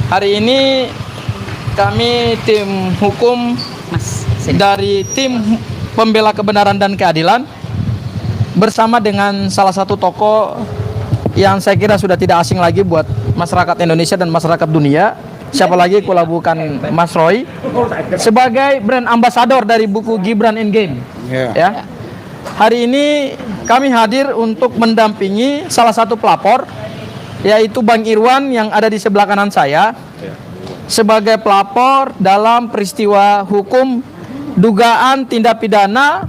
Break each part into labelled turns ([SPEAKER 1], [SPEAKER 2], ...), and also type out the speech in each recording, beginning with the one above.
[SPEAKER 1] Hari ini kami tim hukum dari tim pembela kebenaran dan keadilan bersama dengan salah satu tokoh yang saya kira sudah tidak asing lagi buat masyarakat Indonesia dan masyarakat dunia. Siapa lagi kalau bukan Mas Roy sebagai brand ambassador dari buku Gibran Endgame. Ya. Hari ini kami hadir untuk mendampingi salah satu pelapor, yaitu Bang Irwan yang ada di sebelah kanan saya, sebagai pelapor dalam peristiwa hukum dugaan tindak pidana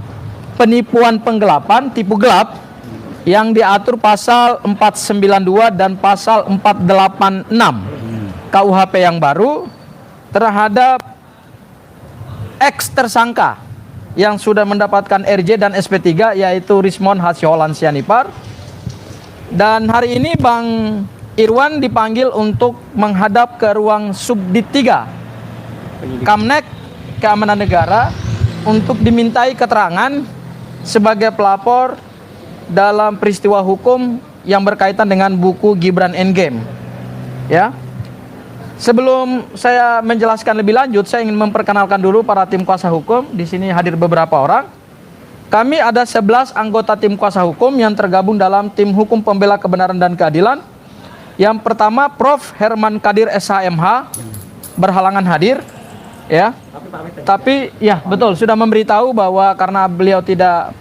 [SPEAKER 1] penipuan penggelapan tipu gelap yang diatur pasal 492 dan pasal 486 KUHP yang baru terhadap ex tersangka yang sudah mendapatkan RJ dan SP3, yaitu Rismon Hasyolan Sianipar. Dan hari ini Bang Irwan dipanggil untuk menghadap ke ruang Subdit 3 Kamnek Keamanan Negara untuk dimintai keterangan sebagai pelapor dalam peristiwa hukum yang berkaitan dengan buku Gibran Endgame. Ya. Sebelum saya menjelaskan lebih lanjut, saya ingin memperkenalkan dulu para tim kuasa hukum. Di sini hadir beberapa orang. Kami ada 11 anggota tim kuasa hukum yang tergabung dalam tim hukum pembela kebenaran dan keadilan. Yang pertama Prof. Herman Kadir SHMH berhalangan hadir, ya. Tapi ya betul sudah memberitahu bahwa karena beliau tidak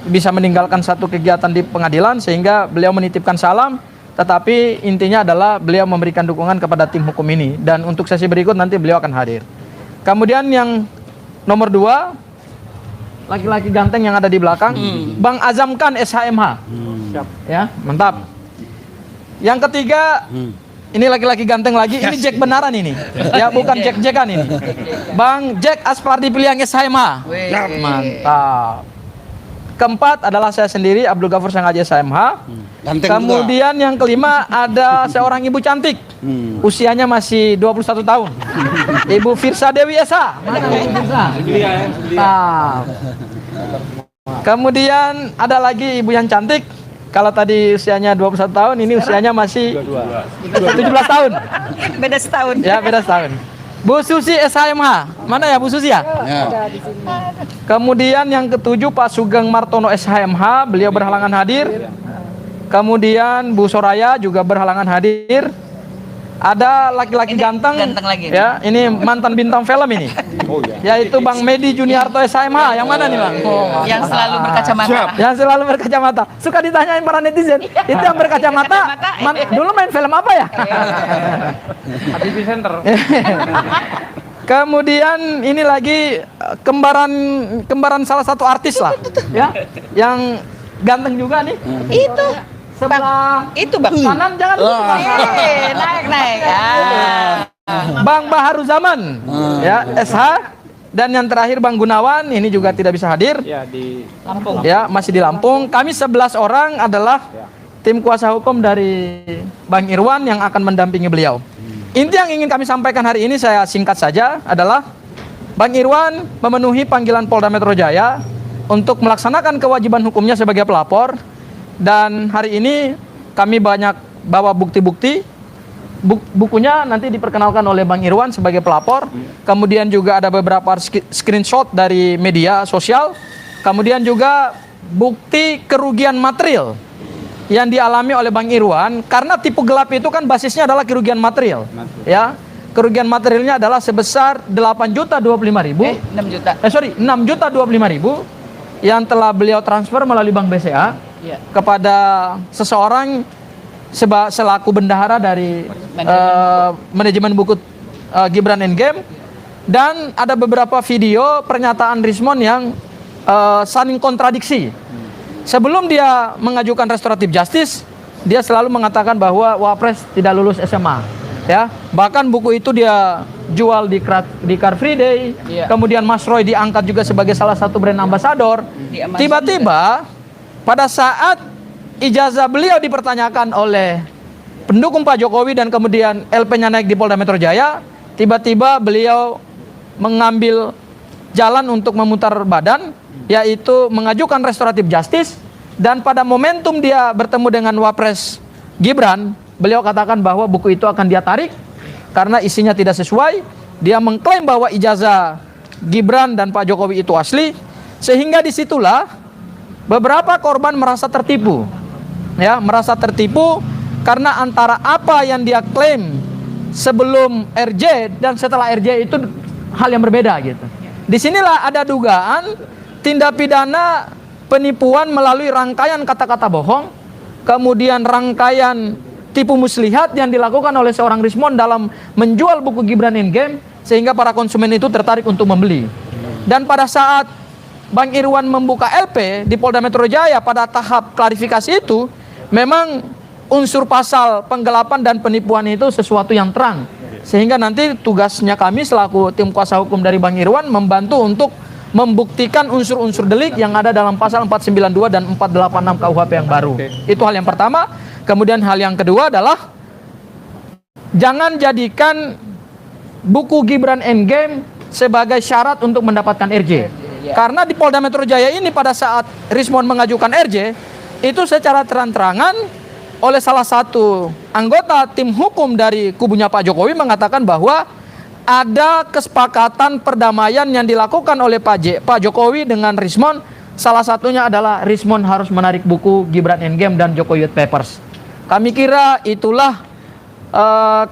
[SPEAKER 1] bisa meninggalkan satu kegiatan di pengadilan sehingga beliau menitipkan salam. Tetapi intinya adalah beliau memberikan dukungan kepada tim hukum ini, dan untuk sesi berikut nanti beliau akan hadir. Kemudian yang nomor 2, laki-laki ganteng yang ada di belakang, Bang Azamkan SHMH. Ya, mantap. Yang ketiga, ini laki-laki ganteng lagi, ini Jack benaran ini. Ya, bukan Jack-Jackan ini. Bang Jack Aspardi Piliang SHMH. Mantap. Keempat adalah saya sendiri, Abdul Ghafur Sangaji SHMH. Kemudian yang kelima ada seorang ibu cantik. Usianya masih 21 tahun. Ibu Firsa Dewi Esa. Mana Ibu Firsa? Nah. Kemudian ada lagi ibu yang cantik. Kalau tadi usianya 21 tahun, ini usianya masih 17 tahun.
[SPEAKER 2] Beda setahun.
[SPEAKER 1] Ya, beda setahun. Bu Susi SHMH. Mana ya Bu Susi ya? Kemudian yang ketujuh Pak Sugeng Martono SHMH, beliau berhalangan hadir. Kemudian Bu Soraya juga berhalangan hadir. Ada laki-laki ganteng
[SPEAKER 2] lagi.
[SPEAKER 1] Ya, ini mantan bintang film ini. Yaitu Bang Medi Juniarto SHMH. Yang mana nih Bang?
[SPEAKER 2] Yang selalu berkacamata.
[SPEAKER 1] Yang selalu berkacamata. Suka ditanyain para netizen. Itu yang berkacamata. Dulu main film apa ya?
[SPEAKER 3] Habibie Center.
[SPEAKER 1] Kemudian ini lagi kembaran salah satu artis lah, ya, yang ganteng juga nih.
[SPEAKER 2] Itu
[SPEAKER 1] sebelah
[SPEAKER 2] itu Bang.
[SPEAKER 1] kanan jangan lupa.
[SPEAKER 2] Naik.
[SPEAKER 1] Bang Baharu Zaman, ya, SH. Dan yang terakhir Bang Gunawan, ini juga tidak bisa hadir.
[SPEAKER 3] Ya, di
[SPEAKER 2] Lampung.
[SPEAKER 1] Ya, masih di Lampung. Kami 11 orang adalah tim kuasa hukum dari Bang Irwan yang akan mendampingi beliau. Inti yang ingin kami sampaikan hari ini saya singkat saja adalah Bang Irwan memenuhi panggilan Polda Metro Jaya untuk melaksanakan kewajiban hukumnya sebagai pelapor, dan hari ini kami banyak bawa bukti-bukti. Bukunya nanti diperkenalkan oleh Bang Irwan sebagai pelapor. Kemudian juga ada beberapa screenshot dari media sosial. Kemudian juga bukti kerugian material yang dialami oleh Bang Irwan, karena tipu gelap itu kan basisnya adalah kerugian material. Ya, kerugian materialnya adalah sebesar 8.025.000.
[SPEAKER 2] 6 juta.
[SPEAKER 1] 6.025.000 yang telah beliau transfer melalui Bank BCA kepada seseorang selaku bendahara dari manajemen buku Gibran Endgame. Dan ada beberapa video pernyataan Rismon yang saling kontradiksi. Sebelum dia mengajukan restoratif justice, dia selalu mengatakan bahwa Wapres tidak lulus SMA. Ya, bahkan buku itu dia jual di Car Free Day. Kemudian Mas Roy diangkat juga sebagai salah satu brand ambassador. Tiba-tiba pada saat ijazah beliau dipertanyakan oleh pendukung Pak Jokowi dan kemudian LP-nya naik di Polda Metro Jaya, tiba-tiba beliau mengambil jalan untuk memutar badan, yaitu mengajukan restoratif justice. Dan pada momentum dia bertemu dengan Wapres Gibran, beliau katakan bahwa buku itu akan dia tarik karena isinya tidak sesuai. Dia mengklaim bahwa ijazah Gibran dan Pak Jokowi itu asli, sehingga disitulah beberapa korban merasa tertipu, ya, merasa tertipu karena antara apa yang dia klaim sebelum RJ dan setelah RJ itu hal yang berbeda gitu. Disinilah ada dugaan tindak pidana penipuan melalui rangkaian kata-kata bohong, kemudian rangkaian tipu muslihat yang dilakukan oleh seorang Rismon dalam menjual buku Gibran Endgame, sehingga para konsumen itu tertarik untuk membeli. Dan pada saat Bang Irwan membuka LP di Polda Metro Jaya pada tahap klarifikasi itu, memang unsur pasal penggelapan dan penipuan itu sesuatu yang terang. Sehingga nanti tugasnya kami selaku tim kuasa hukum dari Bang Irwan membantu untuk membuktikan unsur-unsur delik yang ada dalam pasal 492 dan 486 KUHP yang baru. Itu hal yang pertama. Kemudian hal yang kedua adalah jangan jadikan buku Gibran Endgame sebagai syarat untuk mendapatkan RJ. Karena di Polda Metro Jaya ini pada saat Rismon mengajukan RJ, itu secara terang-terangan oleh salah satu anggota tim hukum dari kubunya Pak Jokowi mengatakan bahwa ada kesepakatan perdamaian yang dilakukan oleh Pak Jokowi dengan Rismon. Salah satunya adalah Rismon harus menarik buku Gibran Endgame dan Jokowi Youth Papers. Kami kira itulah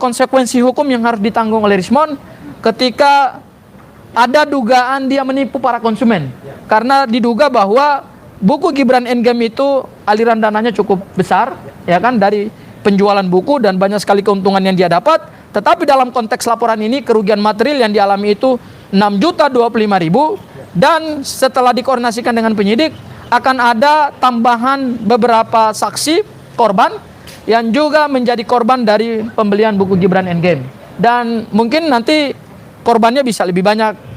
[SPEAKER 1] konsekuensi hukum yang harus ditanggung oleh Rismon ketika ada dugaan dia menipu para konsumen. Karena diduga bahwa buku Gibran Endgame itu aliran dananya cukup besar, ya kan, dari penjualan buku dan banyak sekali keuntungan yang dia dapat. Tetapi dalam konteks laporan ini kerugian material yang dialami itu 6.025.000, dan setelah dikoordinasikan dengan penyidik akan ada tambahan beberapa saksi korban yang juga menjadi korban dari pembelian buku Gibran Endgame. Dan mungkin nanti korbannya bisa lebih banyak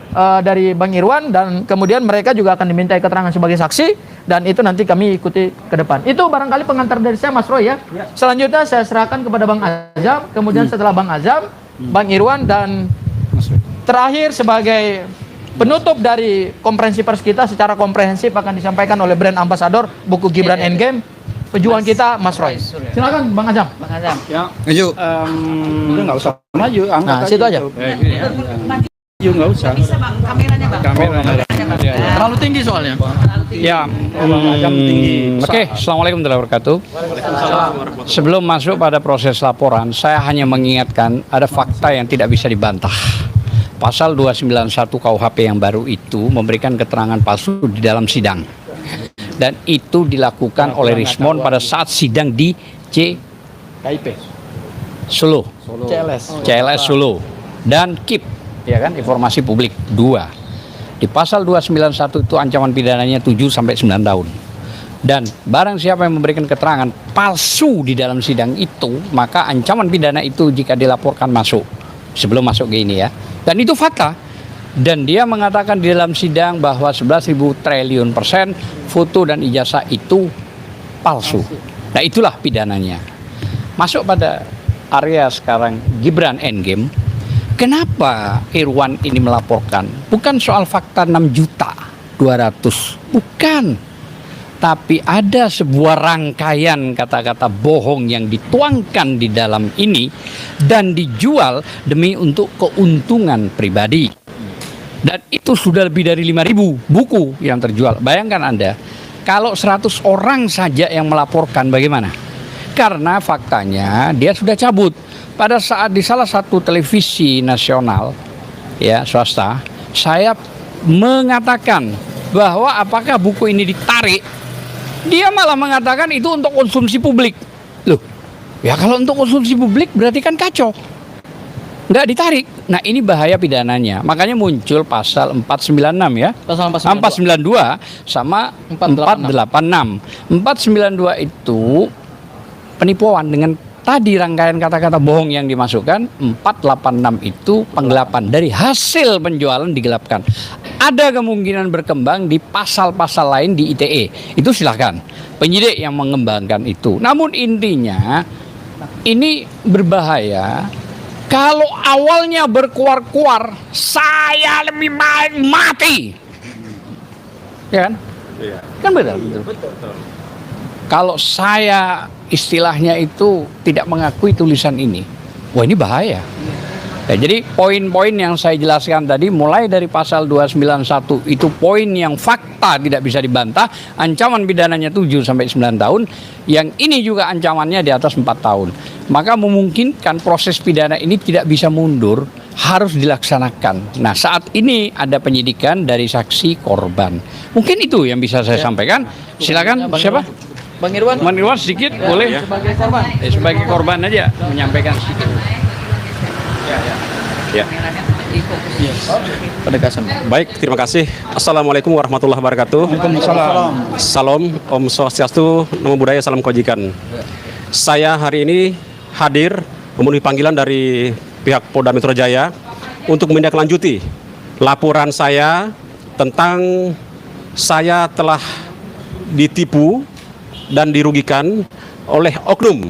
[SPEAKER 1] dari Bang Irwan, dan kemudian mereka juga akan dimintai keterangan sebagai saksi, dan itu nanti kami ikuti ke depan. Itu barangkali pengantar dari saya, Mas Roy, ya. Selanjutnya saya serahkan kepada Bang Azam, kemudian setelah Bang Azam, Bang Irwan, dan terakhir sebagai penutup dari konferensi pers kita secara komprehensif akan disampaikan oleh brand ambassador buku Gibran Endgame, pejuang kita, Mas Roy. Silakan Bang Azam.
[SPEAKER 2] Bang Azam.
[SPEAKER 4] Ya, maju. Udah nggak usah maju, angkat
[SPEAKER 1] Nah, situ aja.
[SPEAKER 4] Maju nggak usah.
[SPEAKER 2] Bisa Bang, kameranya Bang.
[SPEAKER 4] Kameranya.
[SPEAKER 1] Terlalu tinggi soalnya.
[SPEAKER 4] Ya, oke. Assalamualaikum warahmatullahi wabarakatuh. Sebelum masuk pada proses laporan, saya hanya mengingatkan ada fakta yang tidak bisa dibantah. Pasal 291 KUHP yang baru itu memberikan keterangan palsu di dalam sidang. Dan itu dilakukan oleh Rismon pada saat sidang di
[SPEAKER 1] KIP.
[SPEAKER 4] Solo. CLS Solo. Dan KIP, ya kan, informasi publik 2. Di pasal 291 itu ancaman pidananya 7 sampai 9 tahun. Dan barang siapa yang memberikan keterangan palsu di dalam sidang itu, maka ancaman pidana itu jika dilaporkan masuk. Sebelum masuk ke ini, ya. Dan itu fakta. Dan dia mengatakan di dalam sidang bahwa 11.000 triliun persen foto dan ijazah itu palsu. Nah, itulah pidananya. Masuk pada area sekarang Gibran Endgame. Kenapa Irwan ini melaporkan? Bukan soal fakta 6.200.000, bukan. Tapi ada sebuah rangkaian kata-kata bohong yang dituangkan di dalam ini dan dijual demi untuk keuntungan pribadi. Dan itu sudah lebih dari 5.000 buku yang terjual. Bayangkan Anda, kalau 100 orang saja yang melaporkan bagaimana? Karena faktanya dia sudah cabut. Pada saat di salah satu televisi nasional, ya, swasta, saya mengatakan bahwa apakah buku ini ditarik, dia malah mengatakan itu untuk konsumsi publik. Loh, ya kalau untuk konsumsi publik berarti kan kacau, nggak ditarik. Nah, ini bahaya pidananya. Makanya muncul pasal 496, ya,
[SPEAKER 1] Pasal
[SPEAKER 4] 492 sama 486. 492 itu penipuan dengan tadi rangkaian kata-kata bohong yang dimasukkan. 486 itu penggelapan dari hasil penjualan digelapkan. Ada kemungkinan berkembang di pasal-pasal lain di ITE. Itu silahkan penyidik yang mengembangkan itu. Namun intinya ini berbahaya. Kalau awalnya berkuar-kuar, saya lebih baik mati. Ya kan? Iya. Kan betul. Kalau saya istilahnya itu tidak mengakui tulisan ini, wah ini bahaya. Ya, jadi poin-poin yang saya jelaskan tadi mulai dari pasal 291 itu poin yang fakta tidak bisa dibantah, ancaman pidananya 7 sampai 9 tahun, yang ini juga ancamannya di atas 4 tahun. Maka memungkinkan proses pidana ini tidak bisa mundur, harus dilaksanakan. Nah, saat ini ada penyidikan dari saksi korban. Mungkin itu yang bisa saya sampaikan. Silakan, siapa?
[SPEAKER 1] Bang Irwan.
[SPEAKER 4] Bang Irwan sedikit boleh?
[SPEAKER 1] Sebagai korban.
[SPEAKER 4] Sebagai korban aja menyampaikan sedikit.
[SPEAKER 5] Ya.
[SPEAKER 1] Penegasan.
[SPEAKER 5] Baik, terima kasih. Assalamualaikum warahmatullahi wabarakatuh. Salam, Om Swastiastu, Namo Buddhaya, Salam Kebajikan. Saya hari ini hadir memenuhi panggilan dari pihak Polda Metro Jaya untuk menindaklanjuti laporan saya tentang saya telah ditipu dan dirugikan oleh oknum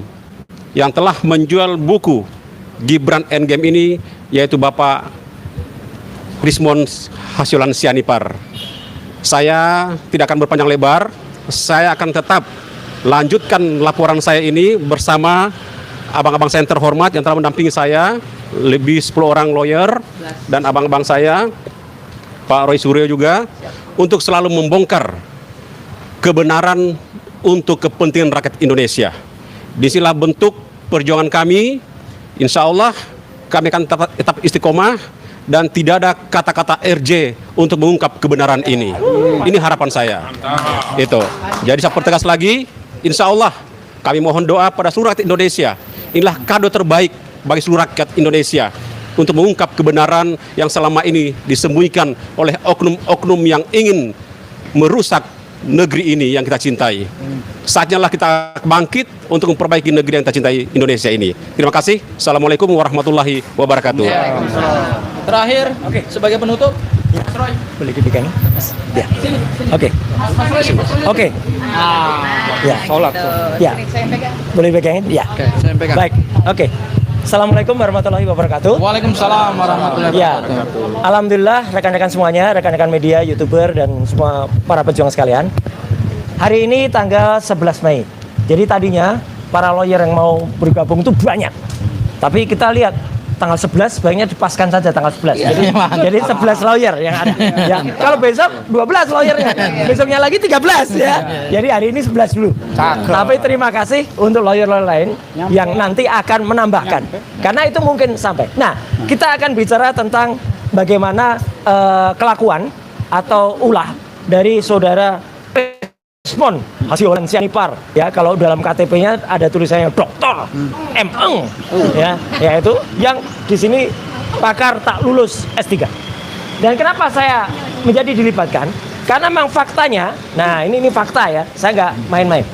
[SPEAKER 5] yang telah menjual buku Gibran Endgame ini, yaitu Bapak Rismon Hasilan Sianipar. Saya tidak akan berpanjang lebar, saya akan tetap lanjutkan laporan saya ini bersama abang-abang saya yang terhormat yang telah mendampingi saya, lebih 10 orang lawyer, dan abang-abang saya, Pak Roy Suryo juga, untuk selalu membongkar kebenaran untuk kepentingan rakyat Indonesia. Disinilah bentuk perjuangan kami. Insya Allah kami akan tetap istiqomah dan tidak ada kata-kata RJ untuk mengungkap kebenaran ini. Ini harapan saya. Itu. Jadi saya pertegas lagi, insya Allah kami mohon doa pada seluruh rakyat Indonesia. Inilah kado terbaik bagi seluruh rakyat Indonesia untuk mengungkap kebenaran yang selama ini disembunyikan oleh oknum-oknum yang ingin merusak negeri ini yang kita cintai. Saatnya lah kita bangkit untuk memperbaiki negeri yang kita cintai, Indonesia ini. Terima kasih. Assalamualaikum warahmatullahi wabarakatuh.
[SPEAKER 1] Terakhir, sebagai penutup, Troy.
[SPEAKER 6] Boleh dipegang? Ya. Oke. Oke. Ya.
[SPEAKER 4] Sholat.
[SPEAKER 6] Ya. Boleh pegangin? Ya.
[SPEAKER 1] Oke, saya pegang.
[SPEAKER 6] Baik. Oke. Assalamualaikum warahmatullahi wabarakatuh.
[SPEAKER 1] Waalaikumsalam warahmatullahi
[SPEAKER 6] Ya,
[SPEAKER 1] wabarakatuh.
[SPEAKER 6] alhamdulillah rekan-rekan semuanya, rekan-rekan media, YouTuber dan semua para pejuang sekalian. Hari ini tanggal 11 Mei. Jadi tadinya para lawyer yang mau bergabung itu banyak. Tapi kita lihat tanggal 11 sebaiknya dipaskan saja tanggal 11. Jadi 11 lawyer yang ada. Ya. Kalau besok 12 lawyernya. Besoknya lagi 13 ya. Jadi hari ini 11 dulu. Tapi terima kasih untuk lawyer-lawyer lain yang nanti akan menambahkan. Karena itu mungkin sampai. Nah, kita akan bicara tentang bagaimana kelakuan atau ulah dari saudara Rismon Hasilan Sianipar, ya, kalau dalam KTP-nya ada tulisannya Doktor M.Eng, ya, yaitu yang di sini pakar tak lulus S3. Dan kenapa saya menjadi dilibatkan? Karena memang faktanya, nah ini fakta ya, saya nggak main-main.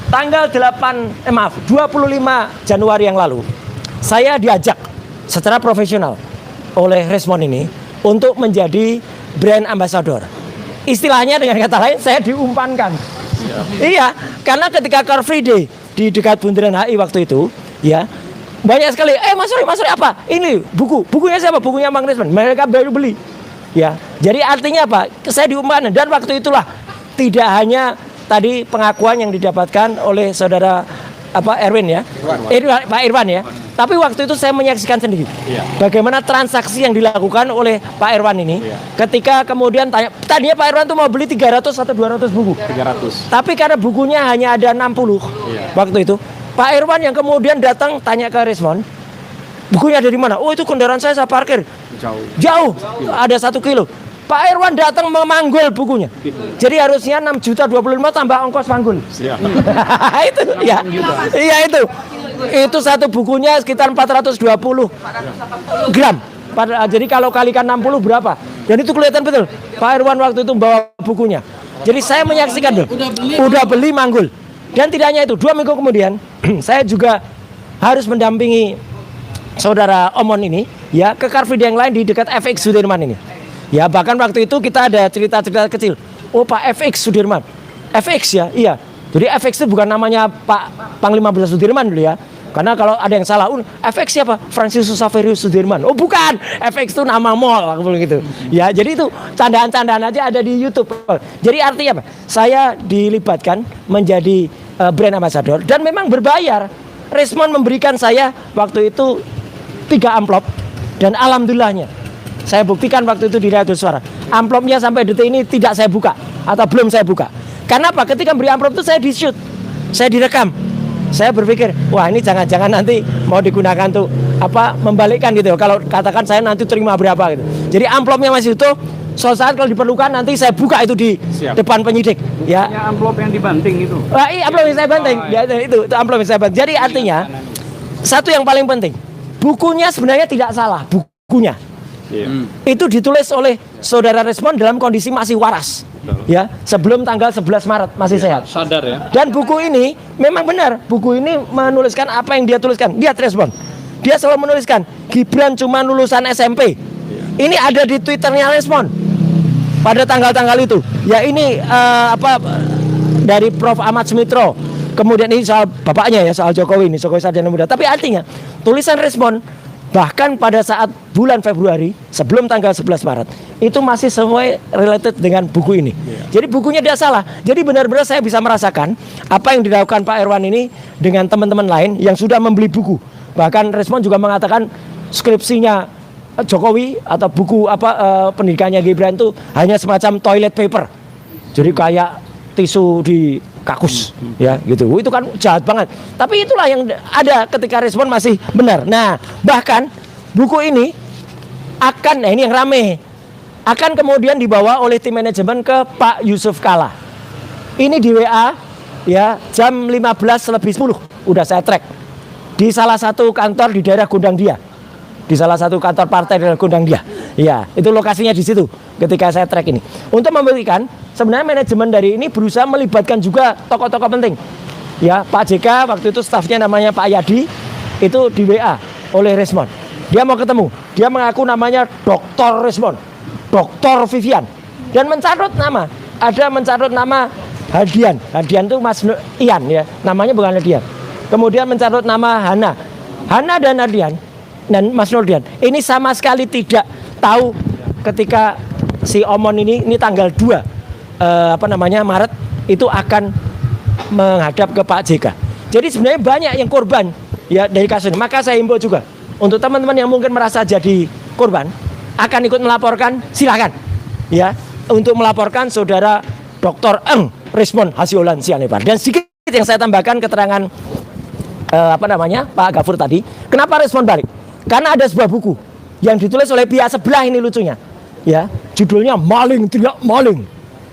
[SPEAKER 6] Tanggal 25 Januari yang lalu, saya diajak secara profesional oleh Rismon ini untuk menjadi brand ambassador. Istilahnya dengan kata lain, saya diumpankan. Iya, karena ketika Car Free Day di dekat Bundaran HI waktu itu, ya, banyak sekali. Mas Roy apa? Ini bukunya siapa? Bukunya Bang Rismon. Mereka baru beli. Ya, jadi artinya apa? Saya diumpankan dan waktu itulah tidak hanya tadi pengakuan yang didapatkan oleh saudara Erwin ya, Pak Irwan ya. Tapi waktu itu saya menyaksikan sendiri bagaimana transaksi yang dilakukan oleh Pak Irwan ini. Ketika kemudian tadinya Pak Irwan itu mau beli 300 atau 200 buku.
[SPEAKER 5] 300.
[SPEAKER 6] Tapi karena bukunya hanya ada 60 waktu itu, Pak Irwan yang kemudian datang tanya ke Rismon, bukunya dari mana? Oh, itu kendaraan saya parkir. Jauh. Ada 1 kilo. Pak Irwan datang memanggul bukunya. Jadi harusnya 6.025 tambah ongkos panggul. Itu ya. Iya itu. Itu satu bukunya sekitar 420 gram. Jadi kalau kalikan 60 berapa? Dan itu kelihatan betul. Pak Irwan waktu itu bawa bukunya. Jadi saya menyaksikan tuh. Udah beli manggul. Dan tidak hanya itu, 2 minggu kemudian saya juga harus mendampingi saudara Omon ini ya ke Car Free Day yang lain di dekat FX Sudirman ini. Ya, bahkan waktu itu kita ada cerita-cerita kecil. Oh, Pak FX Sudirman. FX ya? Iya. Jadi FX itu bukan namanya Pak Panglima Besar Sudirman dulu ya. Karena kalau ada yang salah, FX siapa? Franciscus Saverius Sudirman. Oh, bukan. FX itu nama mall gitu. Ya, jadi itu candaan-candaan aja ada di YouTube. Jadi artinya apa? Saya dilibatkan menjadi brand ambassador dan memang berbayar. Rismon memberikan saya waktu itu 3 amplop Dan alhamdulillahnya, saya buktikan waktu itu di Radio Suara, amplopnya sampai detik ini tidak saya buka atau belum saya buka. Karena apa? Ketika beri amplop itu saya di-shoot, saya direkam. Saya berpikir, wah ini jangan-jangan nanti mau digunakan tuh membalikkan gitu. Kalau katakan saya nanti terima berapa gitu. Jadi amplopnya masih utuh. Suatu saat kalau diperlukan nanti saya buka itu di depan penyidik. Ya.
[SPEAKER 3] Amplop yang dibanting itu.
[SPEAKER 6] Wah, iya amplop yang saya banting. Ya, itu amplop yang saya banting. Jadi artinya satu yang paling penting, bukunya sebenarnya tidak salah, bukunya. Itu ditulis oleh saudara Respon dalam kondisi masih waras. Ya, sebelum tanggal 11 Maret masih sehat.
[SPEAKER 3] Sadar ya.
[SPEAKER 6] Dan buku ini memang benar, buku ini menuliskan apa yang dia tuliskan. Lihat Respon. Dia selalu menuliskan Gibran cuma lulusan SMP. Ini ada di Twitternya Respon. Pada tanggal-tanggal itu, ya ini dari Prof. Ahmad Sumitro. Kemudian ini soal bapaknya ya, soal Jokowi ini, Jokowi Sarjana Muda. Tapi artinya tulisan Respon bahkan pada saat bulan Februari sebelum tanggal 11 Maret itu masih semua related dengan buku ini. Jadi bukunya tidak salah. Jadi benar-benar saya bisa merasakan apa yang dilakukan Pak Irwan ini dengan teman-teman lain yang sudah membeli buku. Bahkan Respon juga mengatakan skripsinya Jokowi atau buku pendidikannya Gibran itu hanya semacam toilet paper. Jadi kayak tisu di kakus ya gitu. Itu kan jahat banget. Tapi itulah yang ada ketika Respon masih benar. Nah, bahkan buku ini akan ini yang rame akan kemudian dibawa oleh tim manajemen ke Pak Yusuf Kalla. Ini di WA ya jam 15:10 udah saya track di salah satu kantor di daerah Gondang Dia. Di salah satu kantor partai di Gondang Dia. Ya, itu lokasinya di situ ketika saya track ini. Untuk membuktikan sebenarnya manajemen dari ini berusaha melibatkan juga tokoh-tokoh penting. Ya, Pak JK waktu itu stafnya namanya Pak Yadi itu di WA oleh Respon. Dia mau ketemu. Dia mengaku namanya Dr. Respon. Dr. Vivian. Dan mencatat nama. Ada mencatat nama Hadian. Hadian itu Mas Ian ya. Namanya bukan Hadian. Kemudian mencatat nama Hana. Hana dan Hadian dan Mas Nurdian ini sama sekali tidak tahu ketika si Omon ini tanggal 2 Maret itu akan menghadap ke Pak JK. Jadi sebenarnya banyak yang korban ya dari kasus ini. Maka saya himbau juga untuk teman-teman yang mungkin merasa jadi korban akan ikut melaporkan, silakan ya untuk melaporkan saudara Dr. Eng Respon Hasiolan Sianipar. Dan sedikit yang saya tambahkan keterangan Pak Gafur tadi, kenapa Respon balik? Karena ada sebuah buku yang ditulis oleh pihak sebelah ini lucunya. Ya, judulnya Maling Teriak Maling.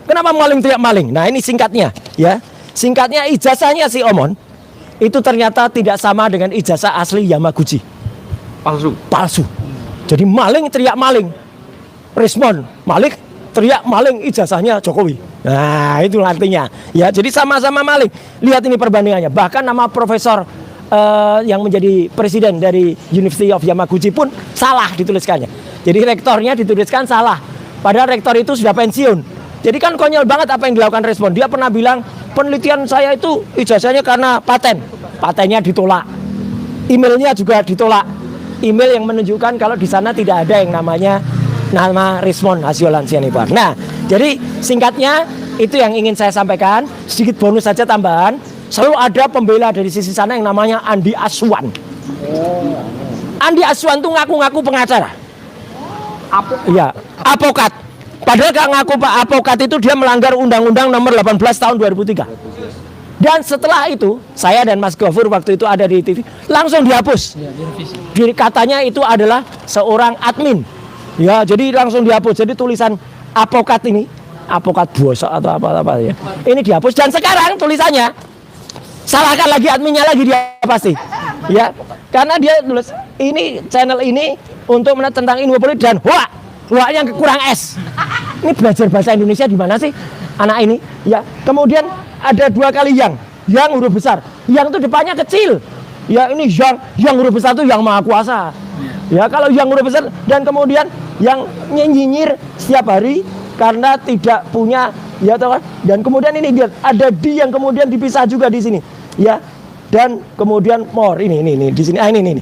[SPEAKER 6] Kenapa Maling Teriak Maling? Nah, ini singkatnya ya. Singkatnya ijazahnya si Omon itu ternyata tidak sama dengan ijazah asli Yamaguchi. Palsu. Jadi maling teriak maling. Respon maling teriak maling ijazahnya Jokowi. Nah, itu artinya. Ya, jadi sama-sama maling. Lihat ini perbandingannya. Bahkan nama profesor yang menjadi presiden dari University of Yamaguchi pun salah dituliskannya. Jadi rektornya dituliskan salah. Padahal rektor itu sudah pensiun. Jadi kan konyol banget apa yang dilakukan Respon. Dia pernah bilang penelitian saya itu ijazahnya karena paten. Patennya ditolak. Emailnya juga ditolak. Email yang menunjukkan kalau di sana tidak ada yang namanya nama Respon Hasiolan Sianipar. Nah, jadi singkatnya itu yang ingin saya sampaikan. Sedikit bonus saja tambahan. Selalu ada pembela dari sisi sana yang namanya Andi Aswan. Andi Aswan tuh ngaku-ngaku pengacara. Iya, advokat. Padahal gak ngaku Pak advokat itu dia melanggar Undang-Undang Nomor 18 Tahun 2003. Dan setelah itu, saya dan Mas Gofur waktu itu ada di TV, langsung dihapus. Katanya itu adalah seorang admin. Ya, jadi langsung dihapus. Jadi tulisan advokat ini, advokat bosok atau apa-apa ya. Ini dihapus dan sekarang tulisannya salahkan lagi adminnya lagi dia pasti. Ya, karena dia tulis ini channel ini untuk tentang infopolitik dan hoak yang kurang S. Ini belajar bahasa Indonesia di mana sih anak ini? Ya, kemudian ada 2 kali yang huruf besar. Yang itu depannya kecil. Ya, ini yang huruf besar itu yang maha kuasa. Ya, kalau yang huruf besar dan kemudian yang nyinyir setiap hari karena tidak punya ya toh kan. Dan kemudian ini lihat ada di yang kemudian dipisah juga di sini. Ya. Dan kemudian more ini di sini. Ini.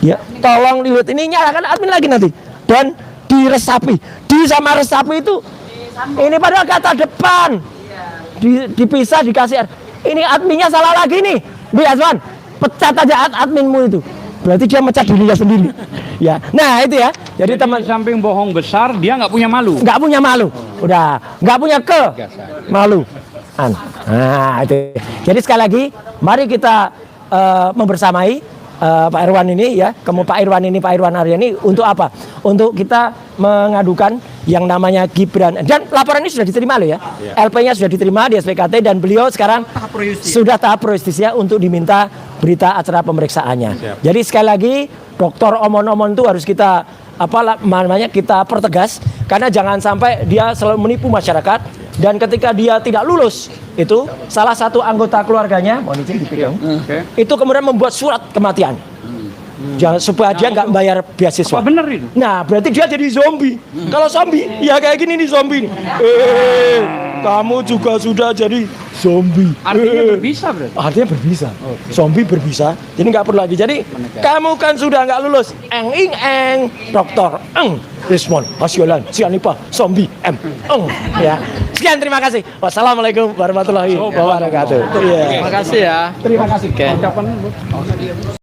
[SPEAKER 6] Ya, tolong lihat ini nyalakan admin lagi nanti. Dan diresapi. Di sama resapi itu ini padahal kata depan. Dipisah dikasih. Ini adminnya salah lagi nih. Bu Azwan, pecat aja adminmu itu. berarti dia mecah dirinya sendiri. Ya, nah itu ya. Jadi teman
[SPEAKER 4] Di samping bohong besar, dia nggak punya malu.
[SPEAKER 6] nggak punya malu, udah nggak punya malu. Nah itu. Jadi sekali lagi, mari kita membersamai Pak Irwan ini ya, Pak Irwan Aryani untuk apa? Untuk kita mengadukan yang namanya Gibran, dan laporan ini sudah diterima loh ya. LP-nya sudah diterima di SPKT dan beliau sekarang sudah tahap pro justisia untuk diminta berita acara pemeriksaannya. Jadi sekali lagi, Dokter Omon-Omon itu harus kita kita pertegas, karena jangan sampai dia selalu menipu masyarakat, dan ketika dia tidak lulus itu salah satu anggota keluarganya mohon izin dipegang, itu kemudian membuat surat kematian. Jangan, supaya dia nggak bayar beasiswa.
[SPEAKER 4] Apa bener itu?
[SPEAKER 6] Nah, berarti dia jadi zombie. Kalau zombie, ya kayak gini nih zombie. Kamu juga sudah jadi zombie.
[SPEAKER 4] Artinya berbisa berarti?
[SPEAKER 6] Artinya berbisa. Zombie berbisa. Jadi nggak perlu lagi. Jadi kamu kan sudah nggak lulus. Dokter. Respon. Hasiolan. Sianipa. Zombie. Ya. Sekian, terima kasih. Wassalamualaikum warahmatullahi wabarakatuh.
[SPEAKER 1] Terima kasih ya.
[SPEAKER 6] Terima kasih.
[SPEAKER 1] Oke.